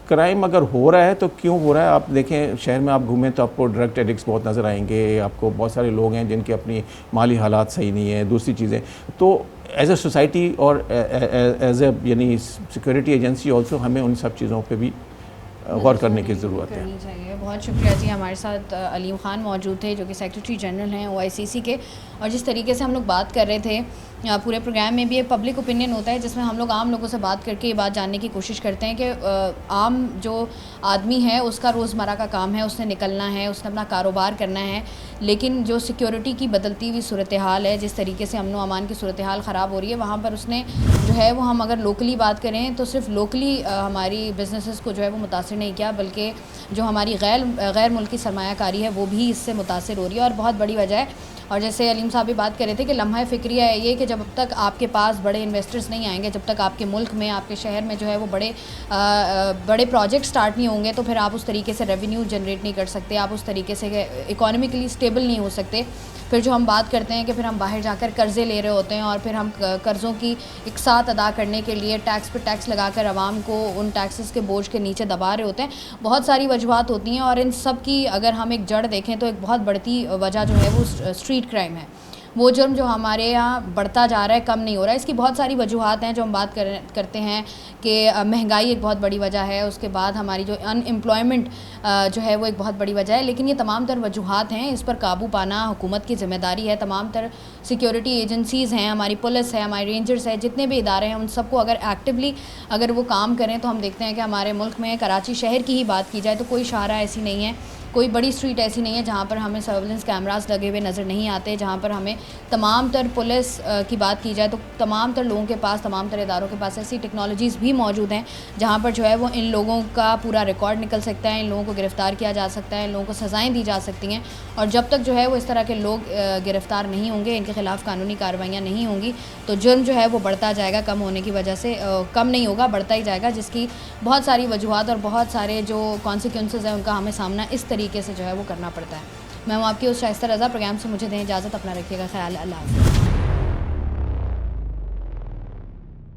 क्राइम अगर हो रहा है तो क्यों हो रहा है। आप देखें, शहर में आप घूमें तो आपको ड्रग एडिक्ट्स बहुत नज़र आएंगे, आपको बहुत सारे लोग हैं जिनके अपनी माली हालात सही नहीं है, दूसरी चीज़ें। तो एज ए सोसाइटी और एज ए यानी सिक्योरिटी एजेंसी ऑल्सो हमें उन सब चीज़ों पे भी गौर करने की ज़रूरत है।
करनी चाहिए। बहुत शुक्रिया जी। हमारे साथ अलीम ख़ान मौजूद थे जो कि सेक्रेटरी जनरल हैं OICC के। और जिस तरीके से हम लोग बात कर रहे थे, पूरे प्रोग्राम में भी एक पब्लिक ओपिनियन होता है जिसमें हम लोग आम लोगों से बात करके ये बात जानने की कोशिश करते हैं कि आम जो आदमी है उसका रोज़मर्रा का काम है, उसने निकलना है, उसने अपना कारोबार करना है, लेकिन जो सिक्योरिटी की बदलती हुई सूरत हाल है, जिस तरीके से अमन व अमान की सूरत हाल ख़राब हो रही है, वहाँ पर उसने जो है वो, हम अगर लोकली बात करें तो सिर्फ लोकली हमारी बिजनेसेस को जो है वो मुतासिर नहीं किया, बल्कि जो हमारी गैर मुल्की सरमायाकारी है वो भी इससे मुतासिर हो रही है। और बहुत बड़ी वजह है, और जैसे अलीम साहब भी बात कर रहे थे कि लम्हा फ़िक्रिया है ये कि जब तक आपके पास बड़े इन्वेस्टर्स नहीं आएंगे, जब तक आपके मुल्क में, आपके शहर में जो है वो बड़े प्रोजेक्ट स्टार्ट नहीं होंगे, तो फिर आप उस तरीके से रेवेन्यू जनरेट नहीं कर सकते, आप उस तरीके से इकोनॉमिकली स्टेबल नहीं हो सकते। फिर जो हम बात करते हैं कि फिर हम बाहर जाकर कर्ज़े ले रहे होते हैं और फिर हम कर्ज़ों की एक साथ अदा करने के लिए टैक्स पे टैक्स लगाकर आवाम को उन टैक्सेस के बोझ के नीचे दबा रहे होते हैं। बहुत सारी वजूहत होती हैं और इन सब की अगर हम एक जड़ देखें तो एक बहुत बढ़ती वजह जो है वो स्ट्रीट क्राइम है। वो जुर्म जो हमारे यहाँ बढ़ता जा रहा है, कम नहीं हो रहा है। इसकी बहुत सारी वजूहत हैं जो हम बात करते हैं कि महंगाई एक बहुत बड़ी वजह है, उसके बाद हमारी जो अनएम्प्लॉयमेंट जो है वो एक बहुत बड़ी वजह है। लेकिन ये तमाम तर वजूहत हैं, इस पर काबू पाना हुकूमत की ज़िम्मेदारी है। तमाम तर सिक्योरिटी एजेंसीज़ हैं, हमारी पुलिस है, हमारे रेंजर्स है, जितने भी इदारे हैं, उन सबको अगर एक्टिवली अगर वो काम करें तो हम देखते हैं कि हमारे मुल्क में कराची शहर की ही बात की जाए तो कोई शाहरा ऐसी नहीं है, कोई बड़ी स्ट्रीट ऐसी नहीं है जहाँ पर हमें सर्विलेंस कैमरास लगे हुए नज़र नहीं आते, जहाँ पर हमें तमाम तर पुलिस की बात की जाए तो तमाम तर लोगों के पास, तमाम तर इदारों के पास ऐसी टेक्नोलॉजीज़ भी मौजूद हैं जहाँ पर जो है वो इन लोगों का पूरा रिकॉर्ड निकल सकता है, इन लोगों को गिरफ़्तार किया जा सकता है, इन लोगों को सज़ाएँ दी जा सकती हैं। और जब तक जो है वो इस तरह के लोग गिरफ़्तार नहीं होंगे, इनके ख़िलाफ़ कानूनी कार्रवाइयाँ नहीं होंगी, तो जुर्म जो है वो बढ़ता जाएगा, कम होने की वजह से कम नहीं होगा, बढ़ता ही जाएगा, जिसकी बहुत सारी वजूहत और बहुत सारे जो कॉन्सिक्वेंसेस हैं उनका हमें सामना इस तरीके से जो है वो करना पड़ता है। मैं हूँ आपकी उस शाइस्ता रज़ा। प्रोग्राम से मुझे दें इजाज़त, अपना रखिएगा ख्याल। अल्लाह हाफ़िज़।